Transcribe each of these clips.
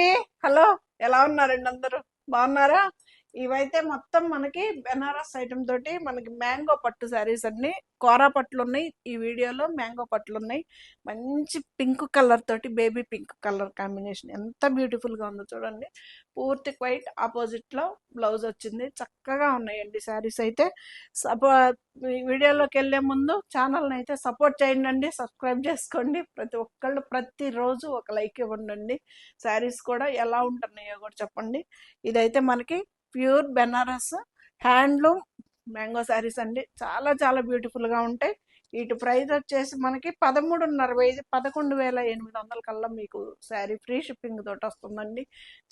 అండి. హలో, ఎలా ఉన్నారండి అందరూ? బాగున్నారా? ఇవైతే మొత్తం మనకి బెనారస్ ఐటమ్ తోటి మనకి మ్యాంగో పట్టు శారీస్ అన్ని కోరా పట్లు ఉన్నాయి. ఈ వీడియోలో మ్యాంగో పట్లు ఉన్నాయి. మంచి పింక్ కలర్ తోటి, బేబీ పింక్ కలర్ కాంబినేషన్ ఎంత బ్యూటిఫుల్ గా ఉందో చూడండి. పూర్తి వైట్ ఆపోజిట్ లో బ్లౌజ్ వచ్చింది. చక్కగా ఉన్నాయండి శారీస్ అయితే. సపో ఈ వీడియోలోకి వెళ్ళే ముందు ఛానల్ని అయితే సపోర్ట్ చేయండి, సబ్స్క్రైబ్ చేసుకోండి. ప్రతి ఒక్కళ్ళు ప్రతిరోజు ఒక లైక్ ఇవ్వండి. శారీస్ కూడా ఎలా ఉంటున్నాయో కూడా చెప్పండి. ఇదైతే మనకి pure Banaras handloom mango saris అండి. చాలా చాలా బ్యూటిఫుల్ గా ఉంటాయి. వీటి ప్రైస్ వచ్చేసి మనకి 13,500 11,800 కల్లా మీకు శారీ ఫ్రీ షిప్పింగ్ తోటి వస్తుందండి.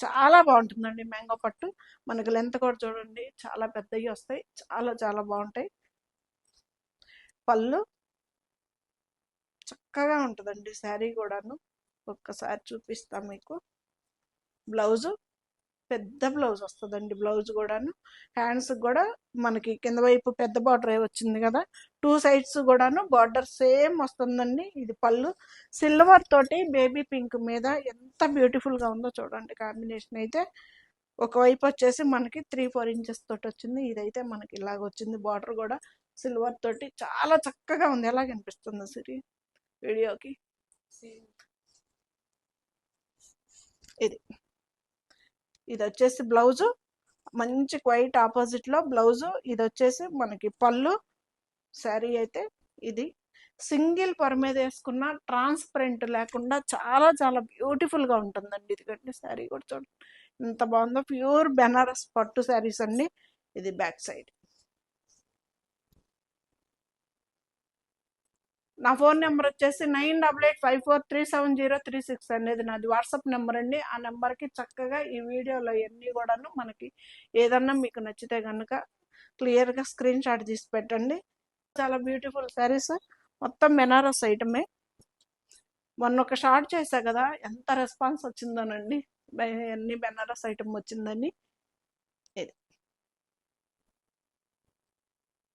చాలా బాగుంటుందండి మ్యాంగో పట్టు. మనకి లెంత్ కూడా చూడండి, చాలా పెద్దవి వస్తాయి. చాలా చాలా బాగుంటాయి. పళ్ళు చక్కగా ఉంటుందండి శారీ కూడాను. ఒక్కసారి చూపిస్తా మీకు. బ్లౌజు పెద్ద బ్లౌజ్ వస్తుందండి. బ్లౌజ్ కూడాను హ్యాండ్స్ కూడా మనకి కింద వైపు పెద్ద బార్డర్ వచ్చింది కదా, టూ సైడ్స్ కూడాను బార్డర్ సేమ్ వస్తుందండి. ఇది పళ్ళు సిల్వర్ తోటి బేబీ పింక్ మీద ఎంత బ్యూటిఫుల్ గా ఉందో చూడండి. కాంబినేషన్ అయితే ఒకవైపు వచ్చేసి మనకి 3-4 ఇంచెస్ తోటి వచ్చింది. ఇదైతే మనకి ఇలాగ వచ్చింది. బార్డర్ కూడా సిల్వర్ తోటి చాలా చక్కగా ఉంది. ఎలా కనిపిస్తుంది సిరి వీడియోకి? ఇది ఇది వచ్చేసి బ్లౌజు మంచి వైట్ ఆపోజిట్ లో బ్లౌజు. ఇది వచ్చేసి మనకి పళ్ళు. శారీ అయితే ఇది సింగిల్ పొర మీద వేసుకున్న ట్రాన్స్పరెంట్ లేకుండా చాలా చాలా బ్యూటిఫుల్ గా ఉంటుందండి. ఇది శారీ కూడా చూడండి ఎంత బాగుందో. ప్యూర్ బెనారస్ పట్టు శారీస్ అండి. ఇది బ్యాక్ సైడ్. నా ఫోన్ నెంబర్ వచ్చేసి 9885437036 అనేది నాది వాట్సాప్ నెంబర్ అండి. ఆ నెంబర్కి చక్కగా ఈ వీడియోలో అన్నీ కూడాను మనకి ఏదన్నా మీకు నచ్చితే కనుక క్లియర్గా స్క్రీన్ షాట్ తీసి పెట్టండి. చాలా బ్యూటిఫుల్ శారీస్, మొత్తం బెనారస్ ఐటమే. మొన్న ఒక షార్ట్ చేశా కదా, ఎంత రెస్పాన్స్ వచ్చిందోనండి. అన్ని బెనారస్ ఐటమ్ వచ్చిందని. ఇది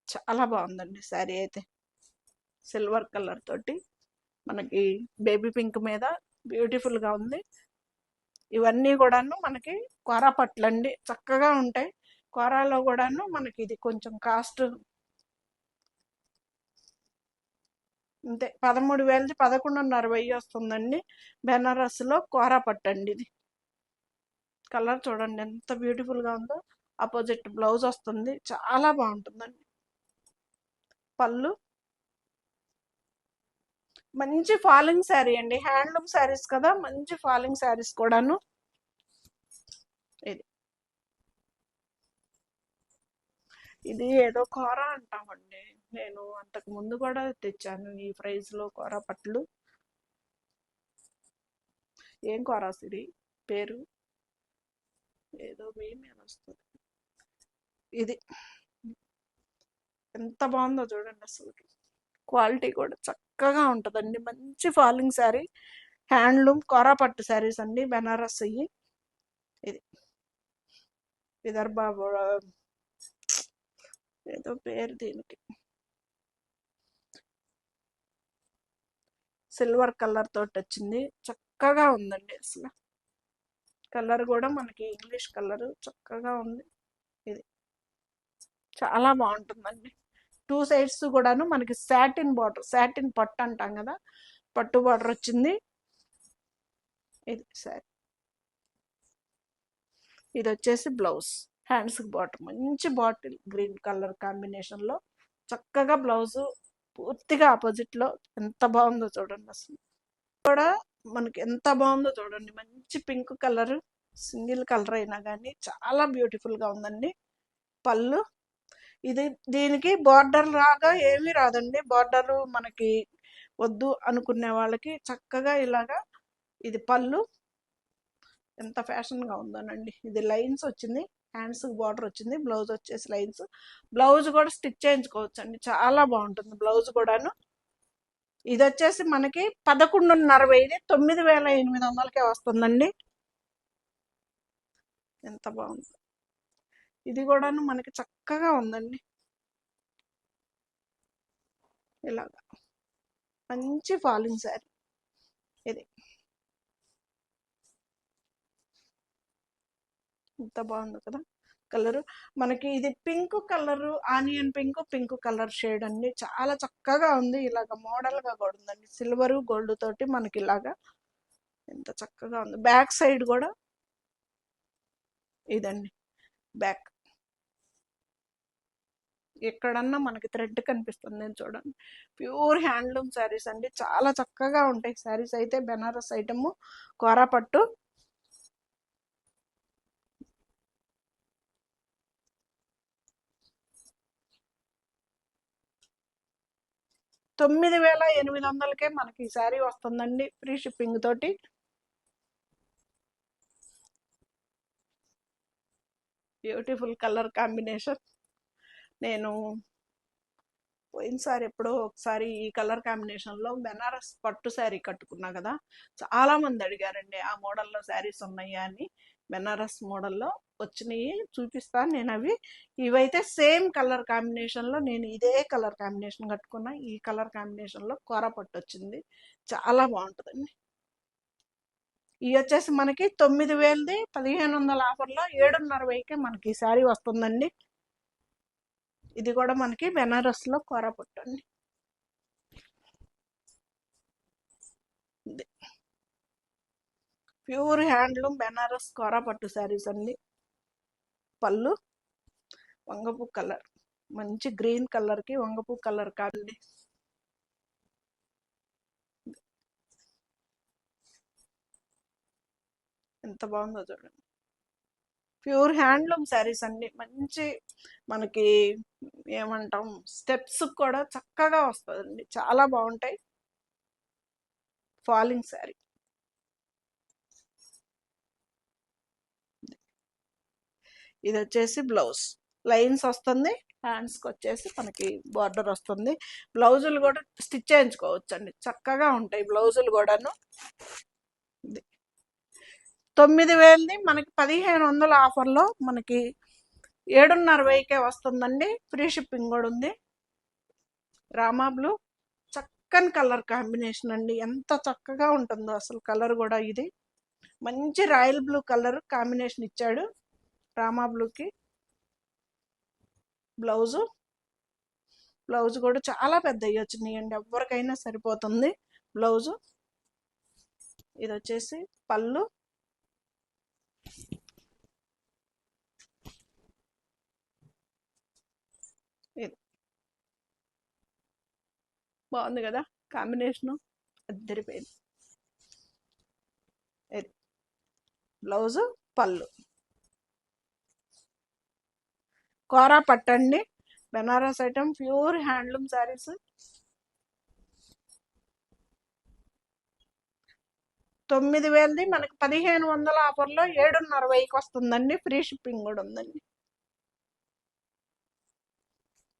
చాలా బాగుందండి శారీ అయితే. సిల్వర్ కలర్ తోటి మనకి బేబీ పింక్ మీద బ్యూటిఫుల్ గా ఉంది. ఇవన్నీ కూడాను మనకి కోరా పట్లండి, చక్కగా ఉంటాయి. కోరాలో కూడాను మనకి ఇది కొంచెం కాస్ట్ అంతే, 13,000 11,500 వస్తుందండి. బెనారస్ లో కోరా పట్టు అండి. ఇది కలర్ చూడండి ఎంత బ్యూటిఫుల్ గా ఉందో. ఆపోజిట్ బ్లౌజ్ వస్తుంది, చాలా బాగుంటుందండి. పళ్ళు మంచి ఫాలింగ్ శారీ అండి. హ్యాండ్లూమ్ శారీస్ కదా, మంచి ఫాలింగ్ శారీస్ కూడాను. ఇది ఇది ఏదో కోరా అంటామండి. నేను అంతకు ముందు కూడా తెచ్చాను ఈ ప్రైస్ లో కోరా పట్లు. ఏం కోరా సిరి పేరు? ఏదో మీ మీద వస్తుంది. ఇది ఎంత బాగుందో చూడండి. అసలు క్వాలిటీ కూడా చక్కగా ఉంటుందండి. మంచి ఫాలింగ్ శారీ, హ్యాండ్లూమ్ కోరా పట్టు శారీస్ అండి, బెనారస్ అయ్యి. ఇది విదర్భ ఏదో పేరు దీనికి. సిల్వర్ కలర్ తోటి వచ్చింది, చక్కగా ఉందండి. అసలు కలర్ కూడా మనకి ఇంగ్లీష్ కలర్ చక్కగా ఉంది. ఇది చాలా బాగుంటుందండి. టూ సైడ్స్ కూడాను మనకి సాటిన్ బార్డర్, సాటిన్ పట్టు అంటాం కదా, పట్టు బార్డర్ వచ్చింది. ఇది సారీ. ఇది వచ్చేసి బ్లౌజ్. హ్యాండ్స్ బార్డర్ మంచి బాటిల్ గ్రీన్ కలర్ కాంబినేషన్ లో చక్కగా బ్లౌజ్ పూర్తిగా ఆపోజిట్ లో ఎంత బాగుందో చూడండి. అసలు కూడా మనకి ఎంత బాగుందో చూడండి. మంచి పింక్ కలర్, సింగిల్ కలర్ అయినా కానీ చాలా బ్యూటిఫుల్ గా ఉందండి. పళ్ళు ఇది దీనికి బార్డర్ లాగా ఏమీ రాదండి. బార్డర్ మనకి వద్దు అనుకునే వాళ్ళకి చక్కగా ఇలాగా ఇది పళ్ళు. ఎంత ఫ్యాషన్ గా ఉందోనండి. ఇది లైన్స్ వచ్చింది, హ్యాండ్స్ బార్డర్ వచ్చింది, బ్లౌజ్ వచ్చేసి లైన్స్. బ్లౌజ్ కూడా స్టిచ్ చేయించుకోవచ్చు అండి, చాలా బాగుంటుంది బ్లౌజ్ కూడాను. ఇది వచ్చేసి మనకి 11,500 9,800 వస్తుందండి. ఎంత బాగుంది. ఇది కూడాను మనకి చక్కగా ఉందండి. ఇలాగా మంచి ఫాలింగ్ శారీ. ఇది ఎంత బాగుంది కదా కలరు. మనకి ఇది pink colour, onion pink, pink colour shade అండి. చాలా చక్కగా ఉంది. ఇలాగ మోడల్ గా కూడా ఉందండి. సిల్వర్ గోల్డ్ తోటి మనకి ఇలాగా ఎంత చక్కగా ఉంది. బ్యాక్ సైడ్ కూడా ఇదండి. బ్యాక్ ఎక్కడన్నా మనకి థ్రెడ్ కనిపిస్తుంది, నేను చూడండి. ప్యూర్ హ్యాండ్లూమ్ శారీస్ అండి. చాలా చక్కగా ఉంటాయి శారీస్ అయితే. బెనారస్ ఐటమ్, కోరా పట్టు. 9800కే మనకి ఈ శారీ వస్తుందండి, ఫ్రీ షిప్పింగ్ తోటి. Beautiful colour combination. నేను పోయినసారి ఎప్పుడో ఒకసారి ఈ కలర్ కాంబినేషన్లో బెనారస్ పట్టు శారీ కట్టుకున్నా కదా, చాలా మంది అడిగారండి ఆ మోడల్లో శారీస్ ఉన్నాయా అని. బెనారస్ మోడల్లో వచ్చినాయి, చూపిస్తాను నేను అవి. ఇవైతే సేమ్ కలర్ కాంబినేషన్లో నేను ఇదే కలర్ కాంబినేషన్ కట్టుకున్నా. ఈ కలర్ కాంబినేషన్లో కూర పట్టు వచ్చింది, చాలా బాగుంటుందండి. ఇవి వచ్చేసి మనకి 9000ది 1500 ఆఫర్లో 7.5కే మనకి ఈ శారీ వస్తుందండి. ఇది కూడా మనకి బెనారస్లో కూర పట్టు అండి. ప్యూర్ హ్యాండ్లూమ్ బెనారస్ కోరా పట్టు శారీస్ అండి. పళ్ళు వంగపు కలర్, మంచి గ్రీన్ కలర్కి వంగపు కలర్ కాదండి. ఎంత బాగుందో చూడండి. ప్యూర్ హ్యాండ్లూమ్ శారీస్ అండి. మంచి మనకి ఏమంటాం, స్టెప్స్ కూడా చక్కగా వస్తుందండి, చాలా బాగుంటాయి. ఫాలింగ్ శారీ. ఇది వచ్చేసి బ్లౌజ్ లైన్స్ వస్తుంది, హ్యాండ్స్కి వచ్చేసి మనకి బార్డర్ వస్తుంది. బ్లౌజులు కూడా స్టిచ్ చేయించుకోవచ్చు అండి, చక్కగా ఉంటాయి బ్లౌజులు కూడాను. 9000ది మనకి 1500 ఆఫర్లో మనకి 7.5కే వస్తుందండి, ఫ్రీ షిప్పింగ్ కూడా ఉంది. రామా బ్లూ, చక్కని కలర్ కాంబినేషన్ అండి. ఎంత చక్కగా ఉంటుందో అసలు కలర్ కూడా. ఇది మంచి రాయల్ బ్లూ కలర్ కాంబినేషన్ ఇచ్చాడు రామా బ్లూకి. బ్లౌజ్ కూడా చాలా పెద్దవి వచ్చినాయండి, ఎవరికైనా సరిపోతుంది బ్లౌజు. ఇది వచ్చేసి పళ్ళు. ఇది బాగుంది కదా కాంబినేషను, అద్దరిపోయింది. ఇది బ్లౌజు, పళ్ళు. కోరా పట్టండి, Banaras item, pure handloom saris. 9000ది మనకి 1500 ఆఫర్లో 7.5కి వస్తుందండి, ఫ్రీ షిప్పింగ్ కూడా ఉందండి.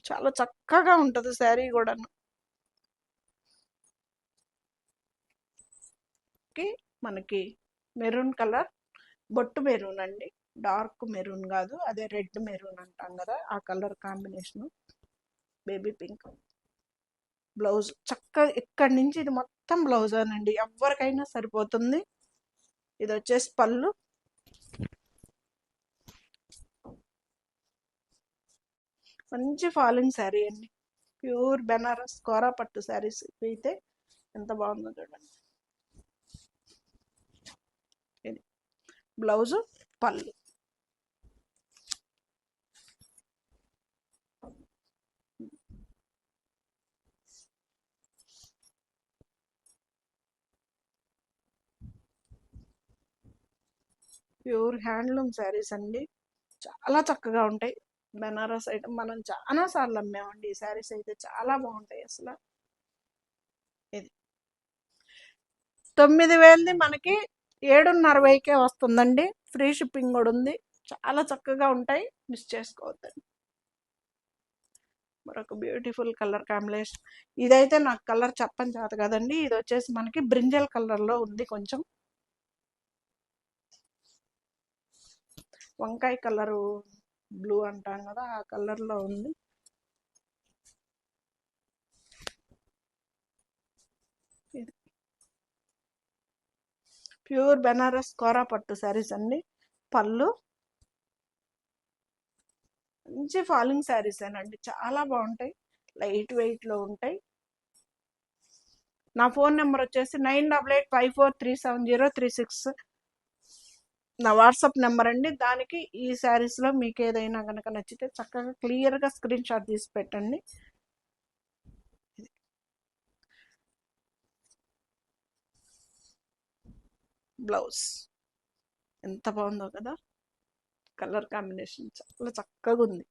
చాలా చక్కగా ఉంటుంది శారీ కూడాను. మనకి మెరూన్ కలర్, బొట్టు మెరూన్ అండి, డార్క్ మెరూన్ కాదు, అదే రెడ్ మెరూన్ అంటాం కదా ఆ colour combination. Baby pink. Blouse చక్కగా ఇక్కడి నుంచి ఇది మొత్తం బ్లౌజ్ అనండి, ఎవరికైనా సరిపోతుంది. ఇది వచ్చేసి పళ్ళు. మంచి ఫాలింగ్ శారీ అండి, ప్యూర్ బెనారస్ కోరా పట్టు శారీస్ అయితే ఎంత బాగుందో చూడండి. ఇది బ్లౌజు, పళ్ళు. ప్యూర్ హ్యాండ్లూమ్ శారీస్ అండి, చాలా చక్కగా ఉంటాయి. బెనారస్ ఐటమ్ మనం చాలా సార్లు అమ్మామండి, ఈ శారీస్ అయితే చాలా బాగుంటాయి అసలు. ఇది 9000ది మనకి 7.5కే వస్తుందండి, ఫ్రీ షిప్పింగ్ కూడా ఉంది. చాలా చక్కగా ఉంటాయి, మిస్ చేసుకోవద్దండి. మరొక బ్యూటిఫుల్ కలర్ కాంబినేషన్. ఇదైతే నాకు కలర్ చెప్పని చేత కదండి. ఇది వచ్చేసి మనకి బ్రింజల్ కలర్లో ఉంది, కొంచెం వంకాయ కలరు బ్లూ అంటాం కదా ఆ కలర్లో ఉంది. ప్యూర్ బెనారస్ కోరా పట్టు శారీస్ అండి. పళ్ళు, మంచి ఫాలింగ్ శారీసేనండి, చాలా బాగుంటాయి, లైట్ వెయిట్లో ఉంటాయి. నా ఫోన్ నెంబర్ వచ్చేసి 9885437036, నా వాట్సాప్ నెంబర్ అండి. దానికి ఈ శారీస్లో మీకు ఏదైనా కనుక నచ్చితే చక్కగా క్లియర్గా స్క్రీన్ షాట్ తీసి పెట్టండి. బ్లౌజ్ ఎంత బాగుందో కదా, కలర్ కాంబినేషన్ చాలా చక్కగా ఉంది.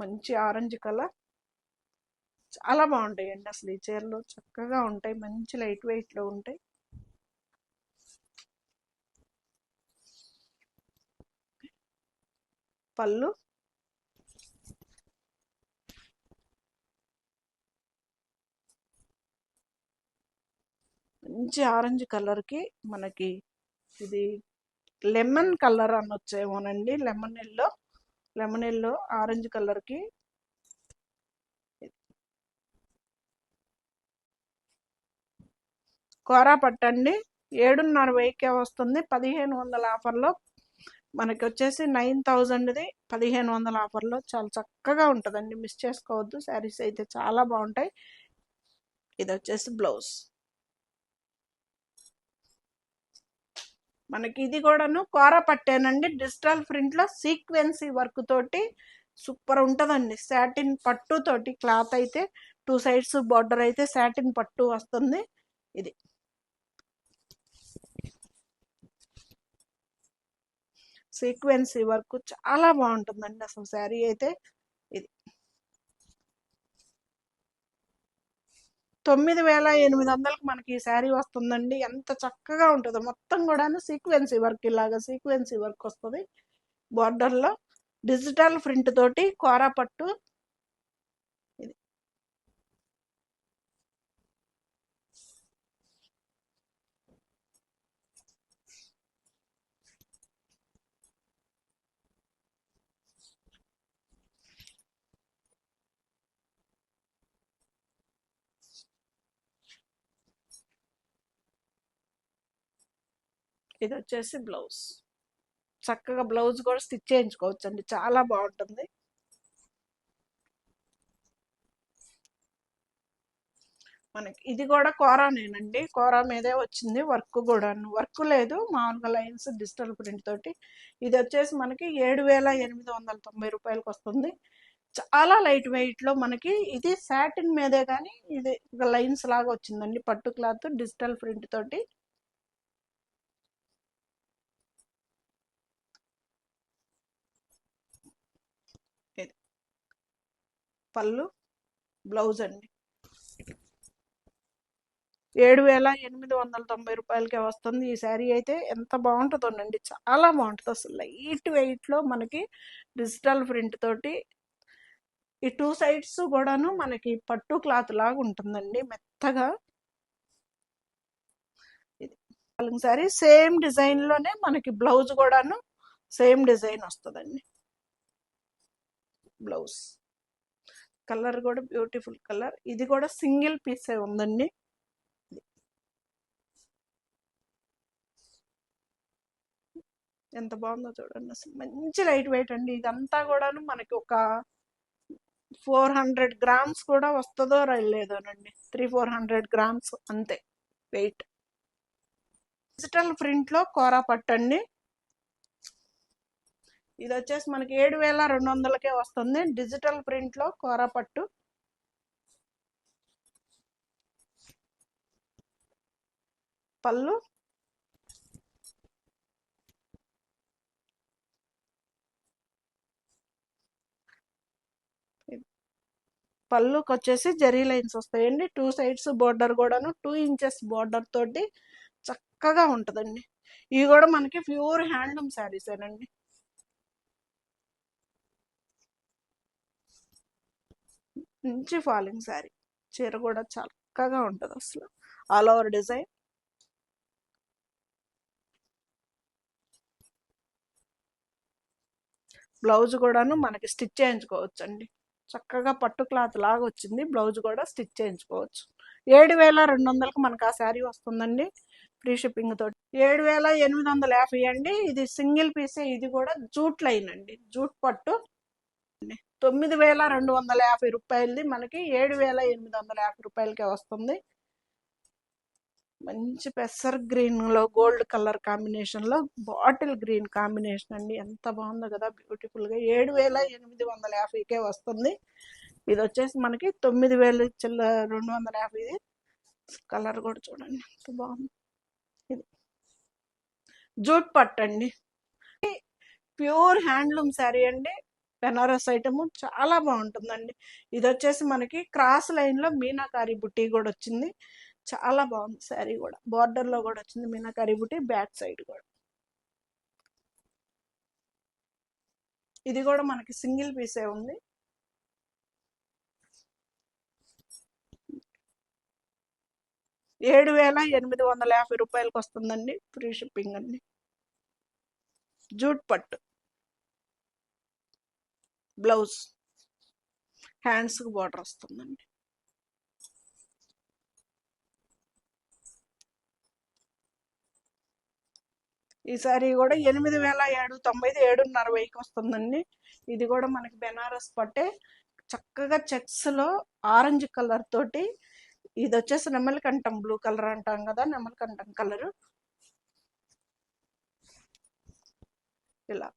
మంచి ఆరెంజ్ కలర్, చాలా బాగుంటాయండి అసలు ఈ చీరలు, చక్కగా ఉంటాయి, మంచి లైట్ వెయిట్లో ఉంటాయి. పళ్ళు మంచి ఆరెంజ్ కలర్కి మనకి ఇది లెమన్ కలర్ అనొచ్చేమోనండి, లెమన్ ఎల్లో ఆరెంజ్ కలర్కి కోరా పట్టండి. 7,500కే వస్తుంది, 1,500 ఆఫర్లో మనకి వచ్చేసి 9,000ది 1,500 ఆఫర్లో చాలా చక్కగా ఉంటుందండి, మిస్ చేసుకోవద్దు. శారీస్ అయితే చాలా బాగుంటాయి. ఇది వచ్చేసి బ్లౌజ్. మనకి ఇది కూడాను కోరా పట్టేనండి, డిజిటల్ ప్రింట్లో సీక్వెన్సీ వర్క్ తోటి సూపర్ ఉంటుందండి. సాటిన్ పట్టు తోటి క్లాత్ అయితే 2 సైడ్స్ బార్డర్ అయితే సాటిన్ పట్టు వస్తుంది. ఇది సీక్వెన్సీ వర్క్ చాలా బాగుంటుందండి అసలు శారీ అయితే. ఇది 9,800కి మనకి ఈ శారీ వస్తుందండి. ఎంత చక్కగా ఉంటుందో, మొత్తం కూడాను సీక్వెన్సీ వర్క్, ఇలాగా సీక్వెన్సీ వర్క్ వస్తుంది బార్డర్లో, డిజిటల్ ప్రింట్ తోటి కోరా పట్టు. ఇది ఇది వచ్చేసి బ్లౌజ్. చక్కగా బ్లౌజ్ కూడా స్టిచ్ చేయించుకోవచ్చు అండి, చాలా బాగుంటుంది. మనకి ఇది కూడా కోరానేనండి, కోరా మీదే వచ్చింది, వర్క్ కూడా వర్క్ లేదు, మామూలుగా లైన్స్ డిజిటల్ ప్రింట్ తోటి. ఇది వచ్చేసి మనకి 7,890 రూపాయలకి వస్తుంది. చాలా లైట్ వెయిట్లో మనకి ఇది సాటిన్ మీదే, కానీ ఇది లైన్స్ లాగా వచ్చిందండి, పట్టు క్లాత్ డిజిటల్ ప్రింట్ తోటి. పళ్ళు, బ్లౌజ్ అండి. 7,890 రూపాయలకే వస్తుంది ఈ శారీ అయితే. ఎంత బాగుంటుందోనండి, చాలా బాగుంటుంది అసలు, లైట్ వెయిట్లో మనకి డిజిటల్ ప్రింట్ తోటి. ఈ 2 సైడ్స్ కూడాను మనకి పట్టు క్లాత్ లాగా ఉంటుందండి, మెత్తగా. ఇది శారీ సేమ్ డిజైన్లోనే మనకి బ్లౌజ్ కూడాను సేమ్ డిజైన్ వస్తుందండి. బ్లౌజ్ కలర్ కూడా బ్యూటిఫుల్ కలర్. ఇది కూడా సింగిల్ పీసే ఉందండి. ఎంత బాగుందో చూడండి అసలు, మంచి లైట్ వెయిట్ అండి. ఇదంతా కూడాను మనకి ఒక 400 గ్రామ్స్ కూడా వస్తుందో లేదోనండి, 300-400 గ్రామ్స్ అంతే వెయిట్. డిజిటల్ ప్రింట్లో కోరా పట్టండి. ఇది వచ్చేసి మనకి 7,200కే వస్తుంది, డిజిటల్ ప్రింట్లో కోరా పట్టు. పళ్ళు, పళ్ళుకి వచ్చేసి జరీ లైన్స్ వస్తాయండి, 2 సైడ్స్ బోర్డర్ కూడాను 2 ఇంచెస్ బోర్డర్ తోటి చక్కగా ఉంటుందండి. ఇవి కూడా మనకి ప్యూర్ హ్యాండ్లూమ్ శారీసేనండి. మంచి ఫాలింగ్ శారీ, చీర కూడా చక్కగా ఉంటుంది అసలు, ఆల్ ఓవర్ డిజైన్. బ్లౌజ్ కూడాను మనకి స్టిచ్ చేయించుకోవచ్చు అండి, చక్కగా పట్టు క్లాత్ లాగా వచ్చింది, బ్లౌజ్ కూడా స్టిచ్ చేయించుకోవచ్చు. 7,200కి మనకు ఆ శారీ వస్తుందండి. ఫ్రీ షిప్పింగ్ తోటి 7,850 అండి. ఇది సింగిల్ పీసే. ఇది కూడా జూట్ లైన్ అండి, జూట్ పట్టు. 9,250 రూపాయలది మనకి 7,850 రూపాయలకే వస్తుంది. మంచి పెసర్ గ్రీన్ లో గోల్డ్ కలర్ కాంబినేషన్ లో బాటిల్ గ్రీన్ కాంబినేషన్ అండి. ఎంత బాగుందో కదా, బ్యూటిఫుల్ గా. 7,850కే వస్తుంది. ఇది వచ్చేసి మనకి 9,250. కలర్ కూడా చూడండి ఎంత బాగుంది. ఇది జూట్ పట్టు అండి, ప్యూర్ హ్యాండ్లూమ్ శారీ అండి. బెనారస్ ఐటమ్ చాలా బాగుంటుందండి. ఇది వచ్చేసి మనకి క్రాస్ లైన్ లో మీనాకారి బుట్టి కూడా వచ్చింది. చాలా బాగుంది శారీ కూడా. బార్డర్ లో కూడా వచ్చింది మీనాకారి బుట్టి, బ్యాక్ సైడ్ కూడా. ఇది కూడా మనకి సింగిల్ పీసే ఉంది. రూ. 7,850 వస్తుందండి. ఫ్రీ షిప్పింగ్ అండి. జూట్ పట్టు బ్లౌజ్, హ్యాండ్స్ కి బార్డర్ వస్తుందండి. ఈ సారీ కూడా 8,790, 7,500కి వస్తుందండి. ఇది కూడా మనకి బెనారస్ పట్టే, చక్కగా చెక్స్ లో ఆరెంజ్ కలర్ తోటి. ఇది వచ్చేసి నెమలికంఠం బ్లూ కలర్ అంటాం కదా, నెమలికంఠం కలర్. ఇలా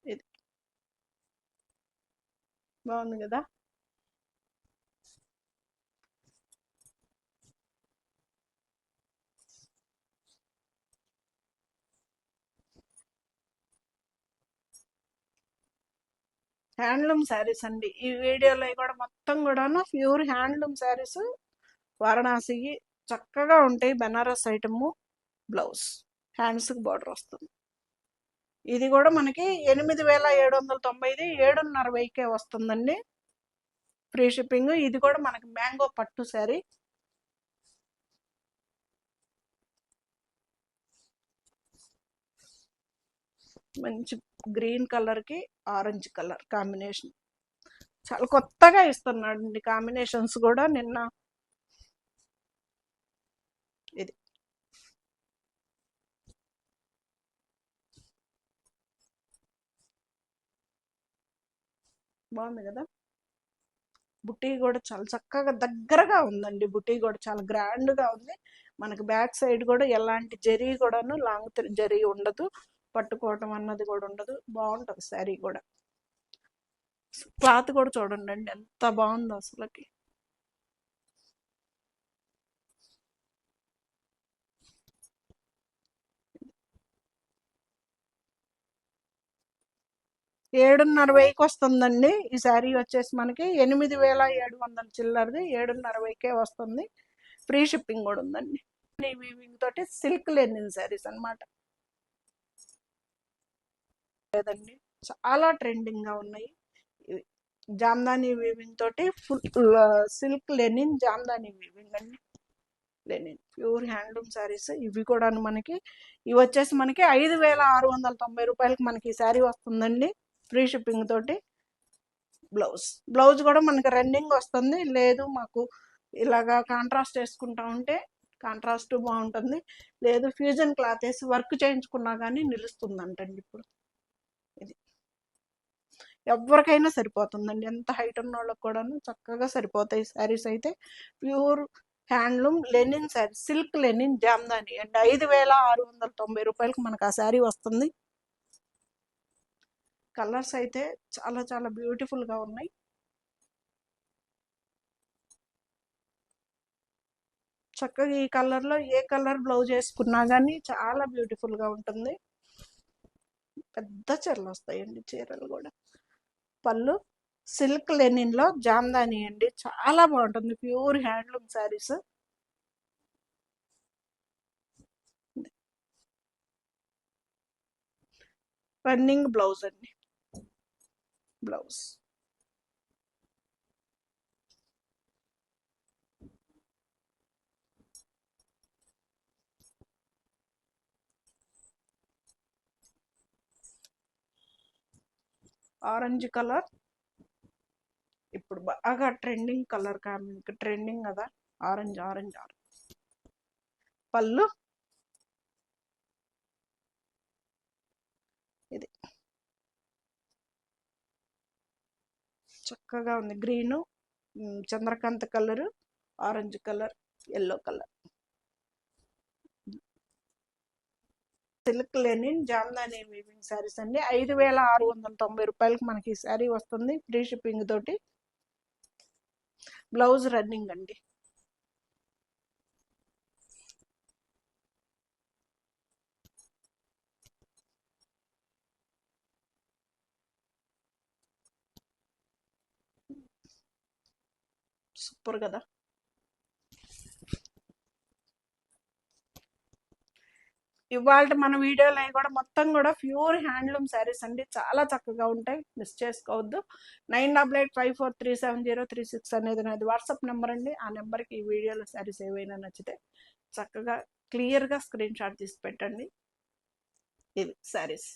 ఇది బాగుంది కదా. హ్యాండ్లూమ్ శారీస్ అండి. ఈ వీడియోలో కూడా మొత్తం కూడాను ప్యూర్ హ్యాండ్లూమ్ శారీస్, వారణాసి. చక్కగా ఉంటాయి. బెనారస్ ఐటమ్. బ్లౌజ్, హ్యాండ్స్ కి బార్డర్ వస్తుంది. ఇది కూడా మనకి 8,790, 7,500కే వస్తుందండి. Free shipping. ఇది కూడా మనకి మ్యాంగో పట్టు శారీ. మంచి గ్రీన్ కలర్ కి ఆరెంజ్ కలర్ కాంబినేషన్. చాలా కొత్తగా ఇస్తున్నాడు అండి కాంబినేషన్స్ కూడా. నిన్న ఇది బాగుంది కదా. బుట్టి కూడా చాలా చక్కగా దగ్గరగా ఉందండి. బుట్టి కూడా చాలా గ్రాండ్ గా ఉంది. మనకి బ్యాక్ సైడ్ కూడా ఎలాంటి జరీ కూడాను లాంగ్ జరీ ఉండదు, పట్టుకోవటం అన్నది కూడా ఉండదు. బాగుంటుంది శారీ కూడా. క్లాత్ కూడా చూడండి అండి ఎంత బాగుందో అసలుకి. ఏడున్నర వెయ్యికి వస్తుందండి. ఈ శారీ వచ్చేసి మనకి 8,700 చిల్లరది 7,500కే వస్తుంది. ఫ్రీ షిప్పింగ్ కూడా ఉందండి. వీవింగ్ తోటి సిల్క్ లెనిన్ శారీస్ అనమాట. లేదండి, చాలా ట్రెండింగ్ గా ఉన్నాయి. జామ్దాని వీవింగ్ తోటి full silk Lenin Jamdani weaving అండి. లెనిన్ ప్యూర్ హ్యాండ్లూమ్ శారీస్ ఇవి కూడా మనకి. ఇవి వచ్చేసి మనకి 5,690 రూపాయలకి మనకి ఈ శారీ వస్తుందండి. ఫ్రీ షిప్పింగ్ తోటి. బ్లౌజ్ కూడా మనకి రన్నింగ్ వస్తుంది. లేదు మాకు ఇలాగా కాంట్రాస్ట్ వేసుకుంటా ఉంటే కాంట్రాస్ట్ బాగుంటుంది. లేదు ఫ్యూజన్ క్లాత్ వేసి వర్క్ చేయించుకున్నా కానీ నిలుస్తుంది అంటండి. ఇప్పుడు ఇది ఎవరికైనా సరిపోతుందండి. ఎంత హైట్ ఉన్న వాళ్ళకి కూడాను చక్కగా సరిపోతాయి శారీస్ అయితే. Pure handloom Lenin sari, silk Lenin Jamdani అండి. 5,690 రూపాయలకి మనకు ఆ శారీ వస్తుంది. కలర్స్ అయితే చాలా చాలా బ్యూటిఫుల్ గా ఉన్నాయి. చక్కగా ఈ కలర్ లో ఏ కలర్ బ్లౌజ్ వేసుకున్నా కానీ చాలా బ్యూటిఫుల్ గా ఉంటుంది. పెద్ద చీరలు వస్తాయండి. చీరలు కూడా పళ్ళు సిల్క్ లెనిన్ లో జామ్దాని అండి. చాలా బాగుంటుంది. Pure handloom saris. Running blouse అండి. బ్లౌజ్ ఆరెంజ్ కలర్ ఇప్పుడు బాగా ట్రెండింగ్ కలర్, ట్రెండింగ్ కదా ఆరెంజ్ ఆరెంజ్ ఆరెంజ్. పళ్ళు ఇది చక్కగా ఉంది, green, Chandrakanta colour, orange colour, yellow colour. Silk Lenin Jamdani weaving saris అండి. 5,690 రూపాయలకి మనకి ఈ శారీ వస్తుంది, ఫ్రీ షిప్పింగ్ తోటి. బ్లౌజ్ రన్నింగ్ అండి. సూపర్ కదా. ఇవాళ మన వీడియోలో కూడా మొత్తం కూడా ప్యూర్ హ్యాండ్లూమ్ శారీస్ అండి, చాలా చక్కగా ఉంటాయి, మిస్ చేసుకోవద్దు. 9885437036 అనేది నాది వాట్సాప్ నెంబర్ అండి. ఆ నెంబర్కి ఈ వీడియోలో శారీస్ ఏవైనా నచ్చితే చక్కగా క్లియర్గా స్క్రీన్ షాట్ తీసి పెట్టండి. ఇవి శారీస్.